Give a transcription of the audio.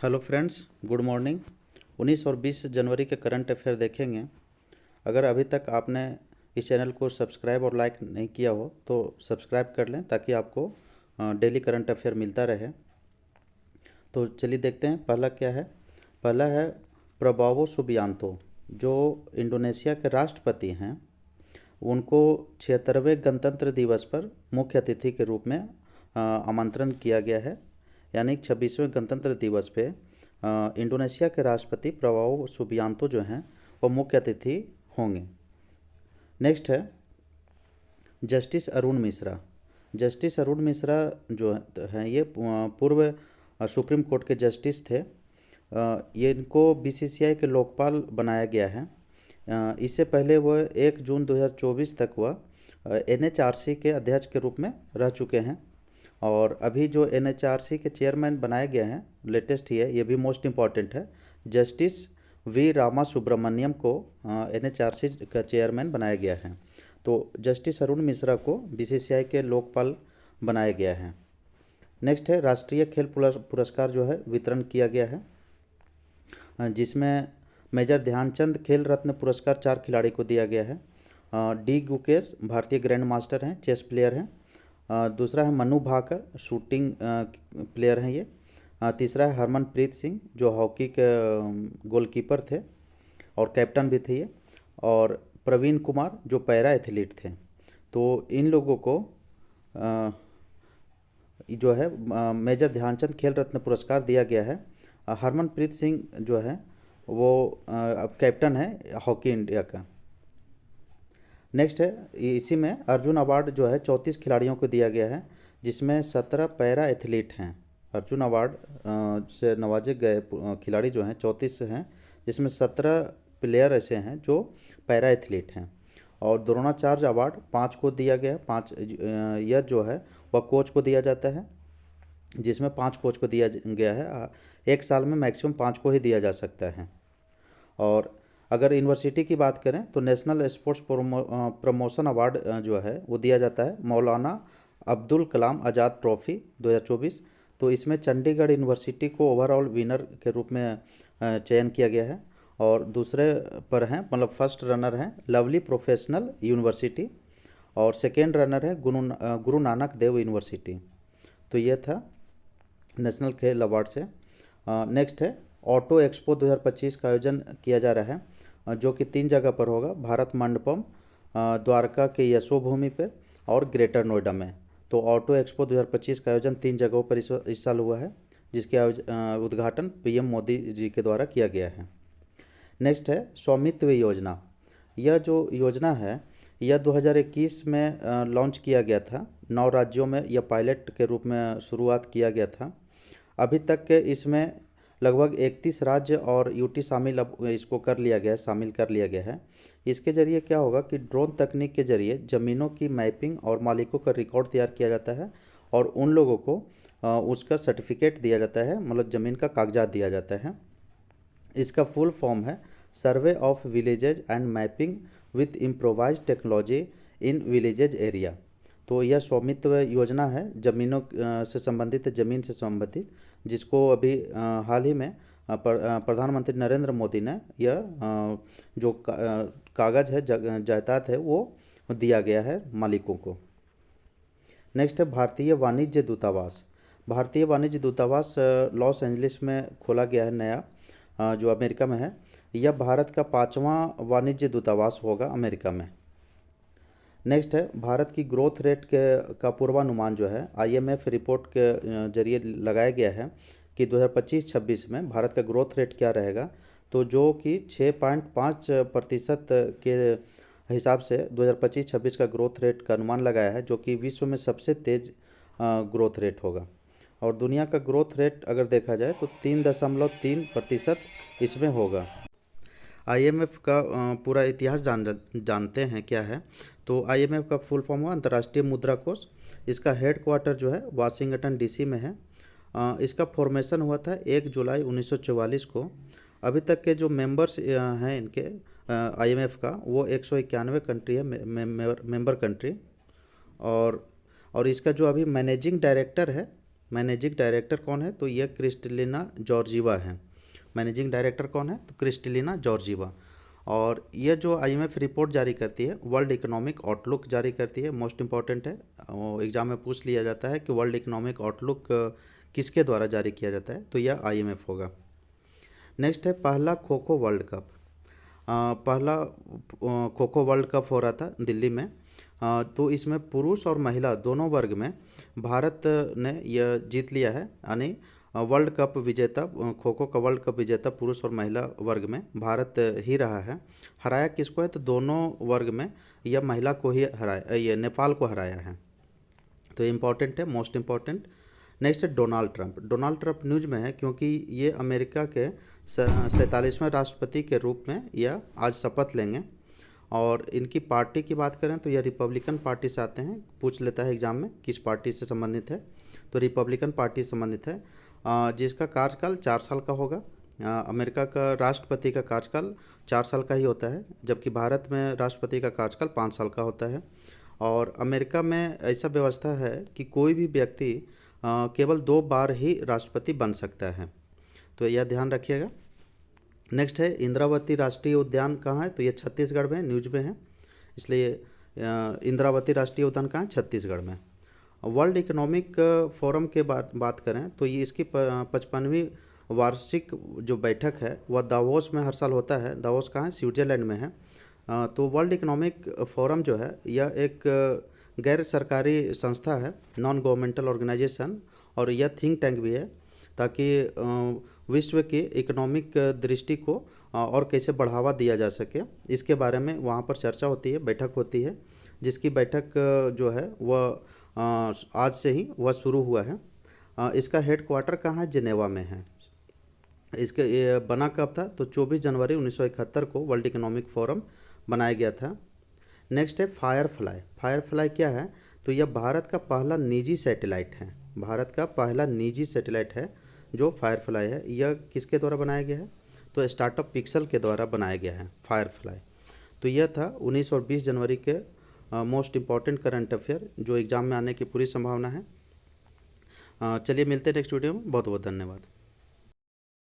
Hello friends, good morning. 19 और 20 जनवरी के current affair देखेंगे। अगर अभी तक आपने इस चैनल को सब्सक्राइब और लाइक नहीं किया हो तो सब्सक्राइब कर लें ताकि आपको डेली करंट अफेयर मिलता रहे। तो चलिए देखते हैं पहला क्या है। पहला है प्रबोवो सुबियांतो, जो इंडोनेशिया के राष्ट्रपति हैं। उनको 76वें गणतंत्र दिवस पर मुख्य अतिथि के रूप में आमंत्रण किया गया है। यानी 26वें गणतंत्र दिवस पे इंडोनेशिया के राष्ट्रपति प्रबोवो सुबियांतो जो हैं वो मुख्य अतिथि होंगे। नेक्स्ट है जस्टिस अरुण मिश्रा। जस्टिस अरुण मिश्रा जो हैं ये पूर्व सुप्रीम कोर्ट के जस्टिस थे। ये इनको बीसीसीआई के लोकपाल बनाया गया है। इससे पहले वह 1 जून 2024 तक वह एनएचआरसी के अध्यक्ष के रूप में रह चुके हैं। और अभी जो एनएचआरसी के चेयरमैन बनाए गए हैं, लेटेस्ट ही है, ये भी मोस्ट इम्पॉर्टेंट है। जस्टिस वी रामा सुब्रमण्यम को एनएचआरसी का चेयरमैन बनाया गया है। तो जस्टिस अरुण मिश्रा को बीसीसीआई के लोकपाल बनाया गया है। नेक्स्ट है राष्ट्रीय खेल पुरस्कार जो है वितरण किया गया है, जिसमें मेजर ध्यानचंद खेल रत्न पुरस्कार 4 खिलाड़ी को दिया गया है। डी गुकेश भारतीय ग्रैंड मास्टर हैं, चेस प्लेयर हैं। दूसरा है मनु भाकर, शूटिंग प्लेयर हैं ये। तीसरा है हरमनप्रीत सिंह, जो हॉकी के गोलकीपर थे और कैप्टन भी थे ये। और प्रवीण कुमार, जो पैरा एथलीट थे। तो इन लोगों को जो है मेजर ध्यानचंद खेल रत्न पुरस्कार दिया गया है। हरमनप्रीत सिंह जो है वो अब कैप्टन है हॉकी इंडिया का। नेक्स्ट है इसी में अर्जुन अवार्ड जो है 34 खिलाड़ियों को दिया गया है, जिसमें 17 पैरा एथलीट हैं। अर्जुन अवार्ड से नवाजे गए खिलाड़ी जो हैं 34 हैं, जिसमें 17 प्लेयर ऐसे हैं जो पैरा एथलीट हैं। और द्रोणाचार्य अवार्ड 5 को दिया गया है। 5 यह जो है वह कोच को दिया जाता है, जिसमें 5 कोच को दिया गया है। एक साल में मैक्सिमम 5 को ही दिया जा सकता है। और अगर यूनिवर्सिटी की बात करें तो नेशनल स्पोर्ट्स प्रमोशन अवार्ड जो है वो दिया जाता है मौलाना अब्दुल कलाम आज़ाद ट्रॉफी 2024। तो इसमें चंडीगढ़ यूनिवर्सिटी को ओवरऑल विनर के रूप में चयन किया गया है। और दूसरे पर हैं, मतलब फर्स्ट रनर हैं लवली प्रोफेशनल यूनिवर्सिटी, और सेकेंड रनर है गुरु नानक देव यूनिवर्सिटी। तो ये था नेशनल खेल अवार्ड से। नेक्स्ट है ऑटो एक्सपो 2025 का आयोजन किया जा रहा है, जो कि 3 जगह पर होगा, भारत मंडपम, द्वारका के यशो भूमि पर और ग्रेटर नोएडा में। तो ऑटो एक्सपो 2025 का आयोजन 3 जगहों पर इस साल हुआ है, जिसके उद्घाटन पीएम मोदी जी के द्वारा किया गया है। नेक्स्ट है स्वामित्व योजना। यह जो योजना है यह 2021 में लॉन्च किया गया था। 9 राज्यों में यह पायलट के रूप में शुरुआत किया गया था। अभी तक के इसमें लगभग 31 राज्य और यूटी शामिल अब इसको कर लिया गया है, शामिल कर लिया गया है। इसके ज़रिए क्या होगा कि ड्रोन तकनीक के ज़रिए ज़मीनों की मैपिंग और मालिकों का रिकॉर्ड तैयार किया जाता है, और उन लोगों को उसका सर्टिफिकेट दिया जाता है, मतलब ज़मीन का कागजात दिया जाता है। इसका फुल फॉर्म है survey of villages and mapping with improvise technology in villages area. तो यह स्वामित्व योजना है ज़मीनों से संबंधित, ज़मीन से संबंधित, जिसको अभी हाल ही में प्रधानमंत्री नरेंद्र मोदी ने यह जो कागज़ है, जायदाद है, वो दिया गया है मालिकों को। नेक्स्ट है भारतीय वाणिज्य दूतावास। भारतीय वाणिज्य दूतावास लॉस एंजलिस में खोला गया है नया, जो अमेरिका में है। यह भारत का 5वां वाणिज्य दूतावास होगा अमेरिका में। नेक्स्ट है भारत की ग्रोथ रेट का पूर्वानुमान जो है आईएमएफ रिपोर्ट के जरिए लगाया गया है कि 2025-26 में भारत का ग्रोथ रेट क्या रहेगा। तो जो कि 6.5% के हिसाब से 2025-26 का ग्रोथ रेट का अनुमान लगाया है, जो कि विश्व में सबसे तेज़ ग्रोथ रेट होगा। और दुनिया का ग्रोथ रेट अगर देखा जाए तो 3.3% इसमें होगा। आईएमएफ का पूरा इतिहास जानते हैं क्या है। तो आईएमएफ का फुल फॉर्म हुआ अंतर्राष्ट्रीय मुद्रा कोष। इसका हेड क्वार्टर जो है वाशिंगटन डीसी में है। इसका फॉर्मेशन हुआ था 1 जुलाई 1944 को। अभी तक के जो मेंबर्स हैं इनके आईएमएफ का, वो 191 कंट्री है, मेंबर कंट्री। और इसका जो अभी मैनेजिंग डायरेक्टर है मैनेजिंग डायरेक्टर कौन है? तो यह क्रिस्टलिना जॉर्जीवा है। मैनेजिंग डायरेक्टर कौन है? तो क्रिस्टलिना जॉर्जीवा। और यह जो आईएमएफ रिपोर्ट जारी करती है, वर्ल्ड इकोनॉमिक आउटलुक जारी करती है, मोस्ट इंपॉर्टेंट है। एग्जाम में पूछ लिया जाता है कि वर्ल्ड इकोनॉमिक आउटलुक किसके द्वारा जारी किया जाता है? तो यह आईएमएफ होगा। नेक्स्ट है पहला खो खो वर्ल्ड कप। पहला खो खो वर्ल्ड कप हो रहा था दिल्ली में। तो इसमें पुरुष और महिला दोनों वर्ग में भारत ने यह जीत लिया है, यानी वर्ल्ड कप विजेता, खो खो का वर्ल्ड कप विजेता पुरुष और महिला वर्ग में भारत ही रहा है। हराया किसको है? तो दोनों वर्ग में यह महिला को ही हराया, ये नेपाल को हराया है। तो इम्पॉर्टेंट है, मोस्ट इम्पॉर्टेंट। नेक्स्ट है Donald Trump. Donald Trump news में है क्योंकि ये अमेरिका के 47वें राष्ट्रपति के रूप में यह आज शपथ लेंगे। और इनकी पार्टी की बात करें तो यह रिपब्लिकन पार्टी से आते हैं। पूछ लेता है एग्जाम में किस पार्टी से संबंधित है, तो रिपब्लिकन पार्टी से संबंधित है, जिसका कार्यकाल 4 साल का होगा। अमेरिका का राष्ट्रपति का कार्यकाल 4 साल का ही होता है, जबकि भारत में राष्ट्रपति का कार्यकाल 5 साल का होता है। और अमेरिका में ऐसा व्यवस्था है कि कोई भी व्यक्ति केवल 2 बार ही राष्ट्रपति बन सकता है, तो यह ध्यान रखिएगा। नेक्स्ट है इंद्रावती राष्ट्रीय उद्यान कहाँ है? तो ये छत्तीसगढ़ में, न्यूज में है, इसलिए इंद्रावती राष्ट्रीय उद्यान कहाँ है? छत्तीसगढ़ में। वर्ल्ड इकोनॉमिक फोरम के बात करें तो ये इसकी 55वीं वार्षिक जो बैठक है वह दावोस में हर साल होता है। दावोस कहाँ है? स्विट्जरलैंड में है। तो वर्ल्ड इकोनॉमिक फोरम जो है यह एक गैर सरकारी संस्था है, नॉन गवर्नमेंटल ऑर्गेनाइजेशन, और यह थिंक टैंक भी है, ताकि विश्व की इकोनॉमिक दृष्टि को और कैसे बढ़ावा दिया जा सके इसके बारे में वहाँ पर चर्चा होती है, बैठक होती है, जिसकी बैठक जो है वह आज से ही वह शुरू हुआ है। इसका हेडक्वार्टर कहाँ है? जिनेवा में है। इसका ये बना कब था? तो 24 जनवरी 1971 को वर्ल्ड इकोनॉमिक फोरम बनाया गया था। नेक्स्ट है फायरफ्लाई। फायरफ्लाई क्या है? तो यह भारत का पहला निजी सैटेलाइट है। भारत का पहला निजी सैटेलाइट है जो फायरफ्लाई है। यह किसके द्वारा बनाया गया है? तो स्टार्टअप पिक्सल के द्वारा बनाया गया है फायरफ्लाई। तो यह था 19 और 20 जनवरी के मोस्ट इम्पॉर्टेंट करंट अफेयर जो एग्ज़ाम में आने की पूरी संभावना है। चलिए मिलते हैं नेक्स्ट वीडियो में। बहुत बहुत धन्यवाद।